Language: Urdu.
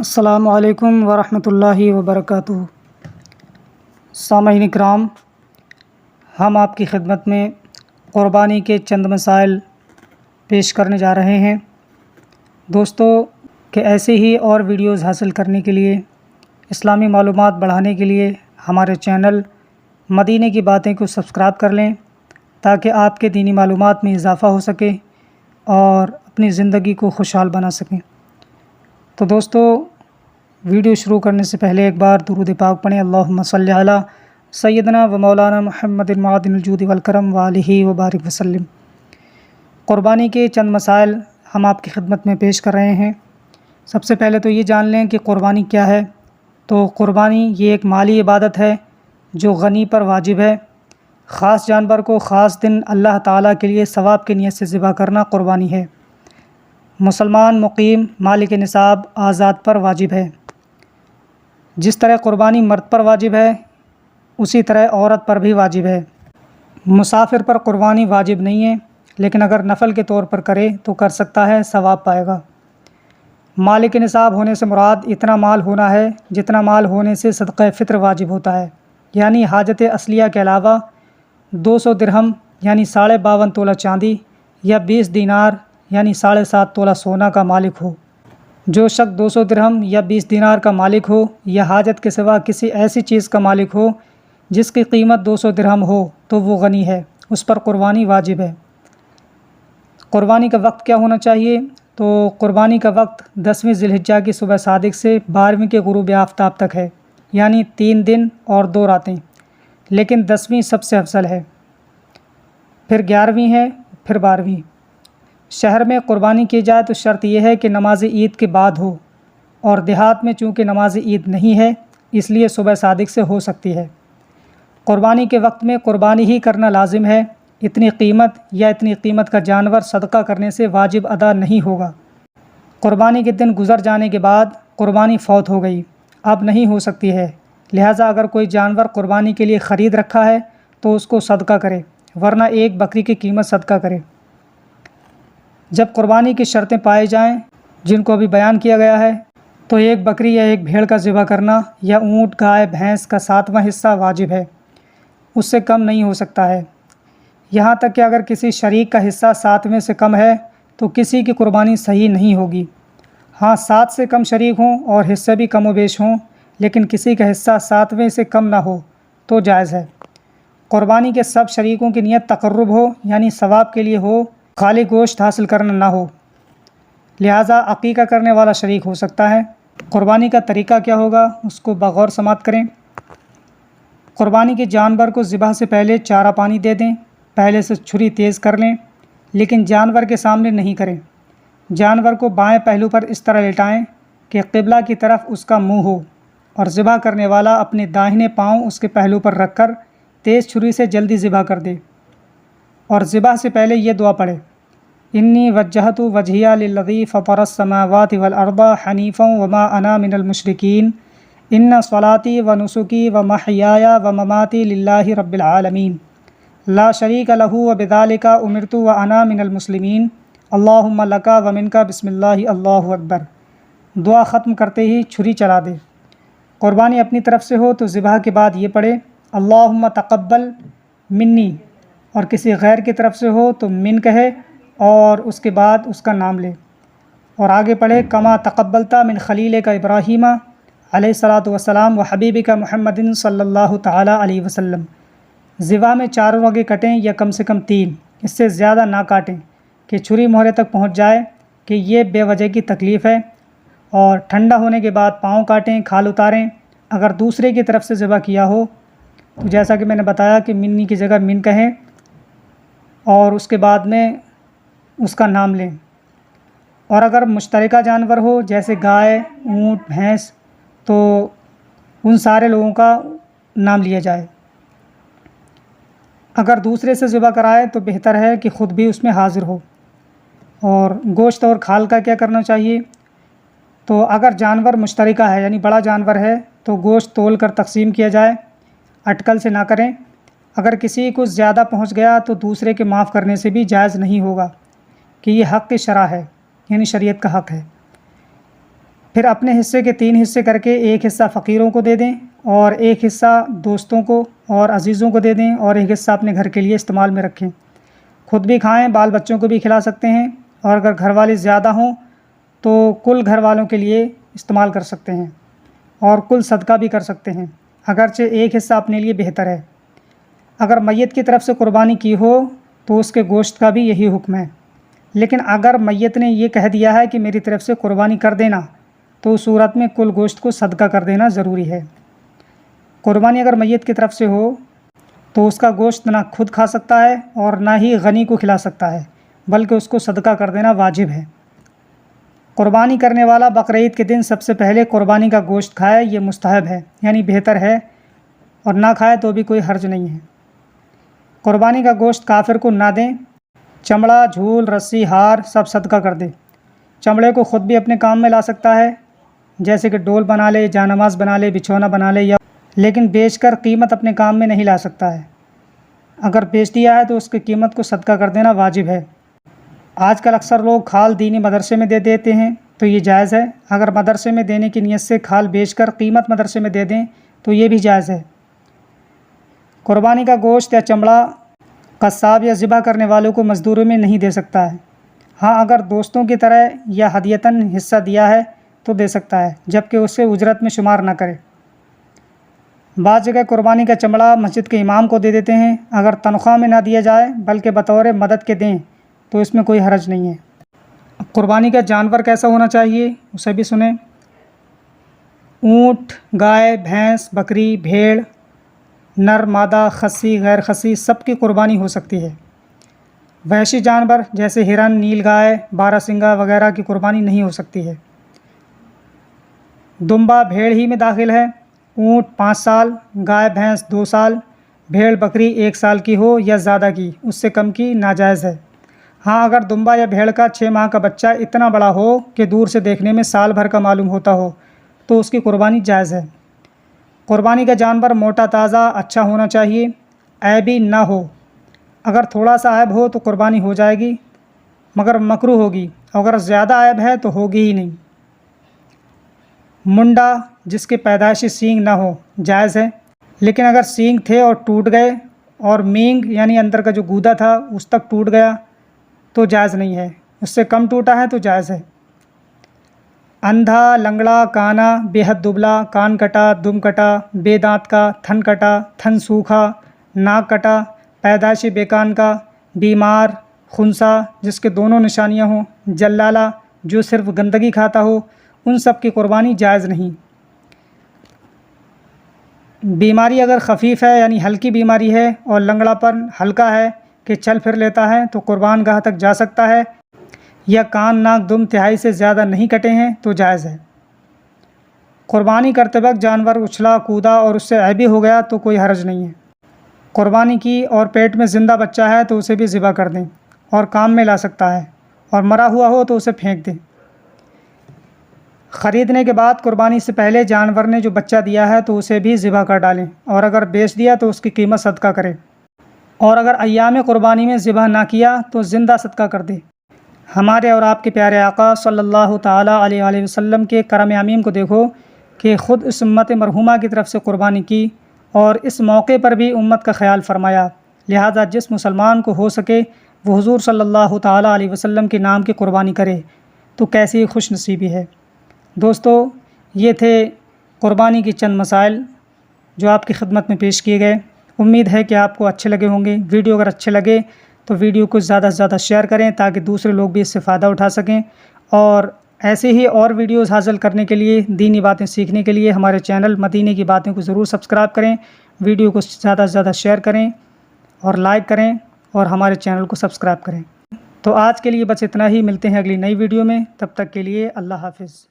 السلام علیکم ورحمۃ اللہ وبرکاتہ۔ سامعین کرام، ہم آپ کی خدمت میں قربانی کے چند مسائل پیش کرنے جا رہے ہیں۔ دوستو، کہ ایسے ہی اور ویڈیوز حاصل کرنے کے لیے، اسلامی معلومات بڑھانے کے لیے ہمارے چینل مدینے کی باتیں کو سبسکرائب کر لیں تاکہ آپ کے دینی معلومات میں اضافہ ہو سکے اور اپنی زندگی کو خوشحال بنا سکیں۔ تو دوستو، ویڈیو شروع کرنے سے پہلے ایک بار درود پاک پڑھیں۔ اللہم صلی علی سیدنا و مولانا محمد معدن الجود والکرم وآلہ وبارک وسلم۔ قربانی کے چند مسائل ہم آپ کی خدمت میں پیش کر رہے ہیں۔ سب سے پہلے تو یہ جان لیں کہ قربانی کیا ہے۔ تو قربانی یہ ایک مالی عبادت ہے جو غنی پر واجب ہے۔ خاص جانور کو خاص دن اللہ تعالیٰ کے لیے ثواب کی نیت سے ذبح کرنا قربانی ہے۔ مسلمان مقیم مالک نصاب آزاد پر واجب ہے۔ جس طرح قربانی مرد پر واجب ہے اسی طرح عورت پر بھی واجب ہے۔ مسافر پر قربانی واجب نہیں ہے، لیکن اگر نفل کے طور پر کرے تو کر سکتا ہے، ثواب پائے گا۔ مالک نصاب ہونے سے مراد اتنا مال ہونا ہے جتنا مال ہونے سے صدقہ فطر واجب ہوتا ہے، یعنی حاجت اصلیہ کے علاوہ 200 درہم یعنی 52.5 تولہ چاندی یا 20 دینار یعنی 7.5 تولہ سونا کا مالک ہو۔ جو شخص 200 درہم یا 20 دینار کا مالک ہو یا حاجت کے سوا کسی ایسی چیز کا مالک ہو جس کی قیمت 200 درہم ہو تو وہ غنی ہے، اس پر قربانی واجب ہے۔ قربانی کا وقت کیا ہونا چاہیے؟ تو قربانی کا وقت 10ویں ذی الحجہ کی صبح صادق سے 12ویں کے غروب آفتاب تک ہے، یعنی 3 دن اور 2 راتیں، لیکن 10ویں سب سے افضل ہے، پھر 11ویں ہے، پھر 12ویں۔ شہر میں قربانی کی جائے تو شرط یہ ہے کہ نماز عید کے بعد ہو، اور دیہات میں چونکہ نماز عید نہیں ہے اس لیے صبح صادق سے ہو سکتی ہے۔ قربانی کے وقت میں قربانی ہی کرنا لازم ہے۔ اتنی قیمت یا اتنی قیمت کا جانور صدقہ کرنے سے واجب ادا نہیں ہوگا۔ قربانی کے دن گزر جانے کے بعد قربانی فوت ہو گئی، اب نہیں ہو سکتی ہے، لہٰذا اگر کوئی جانور قربانی کے لیے خرید رکھا ہے تو اس کو صدقہ کرے، ورنہ ایک بکری کی قیمت صدقہ کرے۔ جب قربانی کی شرطیں پائی جائیں جن کو ابھی بیان کیا گیا ہے تو ایک بکری یا ایک بھیڑ کا ذبح کرنا یا اونٹ، گائے، بھینس کا 7واں حصہ واجب ہے، اس سے کم نہیں ہو سکتا ہے۔ یہاں تک کہ اگر کسی شریک کا حصہ 7ویں سے کم ہے تو کسی کی قربانی صحیح نہیں ہوگی۔ ہاں، 7 سے کم شریک ہوں اور حصے بھی کم و بیش ہوں، لیکن کسی کا حصہ 7ویں سے کم نہ ہو تو جائز ہے۔ قربانی کے سب شریکوں کی نیت تقرب ہو، یعنی ثواب کے لیے ہو، خالی گوشت حاصل کرنا نہ ہو، لہٰذا عقیقہ کرنے والا شریک ہو سکتا ہے۔ قربانی کا طریقہ کیا ہوگا اس کو بغور سماعت کریں۔ قربانی کے جانور کو ذبح سے پہلے چارہ پانی دے دیں، پہلے سے چھری تیز کر لیں، لیکن جانور کے سامنے نہیں کریں۔ جانور کو بائیں پہلو پر اس طرح لٹائیں کہ قبلہ کی طرف اس کا منہ ہو، اور ذبح کرنے والا اپنے داہنے پاؤں اس کے پہلو پر رکھ کر تیز چھری سے جلدی ذبح کر دے، اور ذبح سے پہلے یہ دعا پڑھے: انی وجہت وجہی للذی فطر السماوات والارض حنیفا وما انا من المشرکین ان صلاتی و نسکی و محیای و مماتی للہ رب العالمین لا شریک لہ وبذالک امرت وانا من المسلمین اللہم لک ومنک بسم اللہ اللہ اکبر۔ دعا ختم کرتے ہی چھری چلا دے۔ قربانی اپنی طرف سے ہو تو ذبح کے بعد یہ پڑھے: اللہم تقبل منی، اور کسی غیر کی طرف سے ہو تو من کہے اور اس کے بعد اس کا نام لے، اور آگے پڑھے: کما تقبلتا من خلیلک ابراہیم علیہ الصلاۃ والسلام و حبیبک محمد صلی اللہ تعالیٰ علیہ وسلم۔ ذبح میں 4 رگیں کٹیں یا کم سے کم 3، اس سے زیادہ نہ کاٹیں کہ چھری مہرے تک پہنچ جائے، کہ یہ بے وجہ کی تکلیف ہے۔ اور ٹھنڈا ہونے کے بعد پاؤں کاٹیں، کھال اتاریں۔ اگر دوسرے کی طرف سے ذبح کیا ہو تو جیسا کہ میں نے بتایا کہ منی کی جگہ من کہیں اور اس کے بعد میں اس کا نام لیں۔ اور اگر مشترکہ جانور ہو جیسے گائے، اونٹ، بھینس، تو ان سارے لوگوں کا نام لیا جائے۔ اگر دوسرے سے ذبح کرائے تو بہتر ہے کہ خود بھی اس میں حاضر ہو۔ اور گوشت اور کھال کا کیا کرنا چاہیے؟ تو اگر جانور مشترکہ ہے یعنی بڑا جانور ہے تو گوشت تول کر تقسیم کیا جائے، اٹکل سے نہ کریں۔ اگر کسی کو زیادہ پہنچ گیا تو دوسرے کے معاف کرنے سے بھی جائز نہیں ہوگا، کہ یہ حق شرع ہے، یعنی شریعت کا حق ہے۔ پھر اپنے حصے کے 3 حصے کر کے ایک حصہ فقیروں کو دے دیں اور ایک حصہ دوستوں کو اور عزیزوں کو دے دیں اور ایک حصہ اپنے گھر کے لیے استعمال میں رکھیں۔ خود بھی کھائیں، بال بچوں کو بھی کھلا سکتے ہیں، اور اگر گھر والے زیادہ ہوں تو کل گھر والوں کے لیے استعمال کر سکتے ہیں اور کل صدقہ بھی کر سکتے ہیں، اگرچہ ایک حصہ اپنے لیے بہتر ہے۔ اگر میت کی طرف سے قربانی کی ہو تو اس کے گوشت کا بھی یہی حکم ہے، لیکن اگر میت نے یہ کہہ دیا ہے کہ میری طرف سے قربانی کر دینا تو اس صورت میں کل گوشت کو صدقہ کر دینا ضروری ہے۔ قربانی اگر میت کی طرف سے ہو تو اس کا گوشت نہ خود کھا سکتا ہے اور نہ ہی غنی کو کھلا سکتا ہے، بلکہ اس کو صدقہ کر دینا واجب ہے۔ قربانی کرنے والا بقرعید کے دن سب سے پہلے قربانی کا گوشت کھائے، یہ مستحب ہے، یعنی بہتر ہے، اور نہ کھائے تو بھی کوئی حرج نہیں ہے۔ قربانی کا گوشت کافر کو نہ دیں۔ چمڑا، جھول، رسی، ہار سب صدقہ کر دے۔ چمڑے کو خود بھی اپنے کام میں لا سکتا ہے، جیسے کہ ڈول بنا لے، جانماز بنا لے، بچھونا بنا لے، لیکن بیچ کر قیمت اپنے کام میں نہیں لا سکتا ہے۔ اگر بیچ دیا ہے تو اس کی قیمت کو صدقہ کر دینا واجب ہے۔ آج کل اکثر لوگ کھال دینی مدرسے میں دے دیتے ہیں تو یہ جائز ہے۔ اگر مدرسے میں دینے کی نیت سے کھال بیچ کر قیمت مدرسے میں دے دیں تو یہ بھی جائز ہے۔ قربانی کا گوشت یا چمڑا قصاب یا ذبح کرنے والوں کو مزدوری میں نہیں دے سکتا ہے۔ ہاں، اگر دوستوں کی طرح یا ہدیتاً حصہ دیا ہے تو دے سکتا ہے، جبکہ اسے اجرت میں شمار نہ کرے۔ بعض جگہ قربانی کا چمڑا مسجد کے امام کو دے دیتے ہیں۔ اگر تنخواہ میں نہ دیا جائے بلکہ بطور مدد کے دیں تو اس میں کوئی حرج نہیں ہے۔ قربانی کا جانور کیسا ہونا چاہیے اسے بھی سنیں۔ اونٹ، گائے، بھینس، بکری، بھیڑ، نر، مادہ، خصی، غیر خصی سب کی قربانی ہو سکتی ہے۔ وحشی جانور جیسے ہرن، نیل گائے، باراسنگا وغیرہ کی قربانی نہیں ہو سکتی ہے۔ دمبا بھیڑ ہی میں داخل ہے۔ اونٹ 5 سال، گائے بھینس 2 سال، بھیڑ بکری 1 سال کی ہو یا زیادہ کی، اس سے کم کی ناجائز ہے۔ ہاں، اگر دمبا یا بھیڑ کا 6 ماہ کا بچہ اتنا بڑا ہو کہ دور سے دیکھنے میں سال بھر کا معلوم ہوتا ہو تو اس کی قربانی جائز ہے۔ قربانی کا جانور موٹا تازہ اچھا ہونا چاہیے، عیبی نہ ہو۔ اگر تھوڑا سا عیب ہو تو قربانی ہو جائے گی مگر مکروہ ہوگی، اگر زیادہ عیب ہے تو ہوگی ہی نہیں۔ منڈا جس کے پیدائشی سینگ نہ ہو جائز ہے، لیکن اگر سینگ تھے اور ٹوٹ گئے اور مینگ یعنی اندر کا جو گودا تھا اس تک ٹوٹ گیا تو جائز نہیں ہے، اس سے کم ٹوٹا ہے تو جائز ہے۔ اندھا، لنگڑا، کانا، بے حد دبلا، کان کٹا، دم کٹا، بے دانت کا، تھن کٹا، تھن سوکھا، ناک کٹا، پیدائشی بے کان کا، بیمار، خنثی جس کے دونوں نشانیاں ہوں، جلالہ جو صرف گندگی کھاتا ہو، ان سب کی قربانی جائز نہیں۔ بیماری اگر خفیف ہے یعنی ہلکی بیماری ہے اور لنگڑا پن ہلکا ہے کہ چل پھر لیتا ہے تو قربان گاہ تک جا سکتا ہے، یا کان، ناک، دم تہائی سے زیادہ نہیں کٹے ہیں تو جائز ہے۔ قربانی کرتے وقت جانور اچھلا کودا اور اس سے عیبی ہو گیا تو کوئی حرج نہیں ہے۔ قربانی کی اور پیٹ میں زندہ بچہ ہے تو اسے بھی ذبح کر دیں اور کام میں لا سکتا ہے، اور مرا ہوا ہو تو اسے پھینک دیں۔ خریدنے کے بعد قربانی سے پہلے جانور نے جو بچہ دیا ہے تو اسے بھی ذبح کر ڈالیں، اور اگر بیچ دیا تو اس کی قیمت صدقہ کریں، اور اگر ایام قربانی میں ذبح نہ کیا تو زندہ صدقہ کر دے۔ ہمارے اور آپ کے پیارے آقا صلی اللہ تعالیٰ علیہ وآلہ وسلم کے کرم عمیم کو دیکھو کہ خود اس امت مرحومہ کی طرف سے قربانی کی اور اس موقع پر بھی امت کا خیال فرمایا، لہٰذا جس مسلمان کو ہو سکے وہ حضور صلی اللہ تعالیٰ علیہ وسلم کے نام کی قربانی کرے تو کیسی خوش نصیبی ہے۔ دوستو، یہ تھے قربانی کی چند مسائل جو آپ کی خدمت میں پیش کیے گئے۔ امید ہے کہ آپ کو اچھے لگے ہوں گے۔ ویڈیو اگر اچھے لگے تو ویڈیو کو زیادہ سے زیادہ شیئر کریں تاکہ دوسرے لوگ بھی اس سے فائدہ اٹھا سکیں، اور ایسے ہی اور ویڈیوز حاصل کرنے کے لیے، دینی باتیں سیکھنے کے لیے ہمارے چینل مدینے کی باتیں کو ضرور سبسکرائب کریں، ویڈیو کو زیادہ سے زیادہ شیئر کریں اور لائک کریں اور ہمارے چینل کو سبسکرائب کریں۔ تو آج کے لیے بس اتنا ہی، ملتے ہیں اگلی نئی ویڈیو میں، تب تک کے لیے اللہ حافظ۔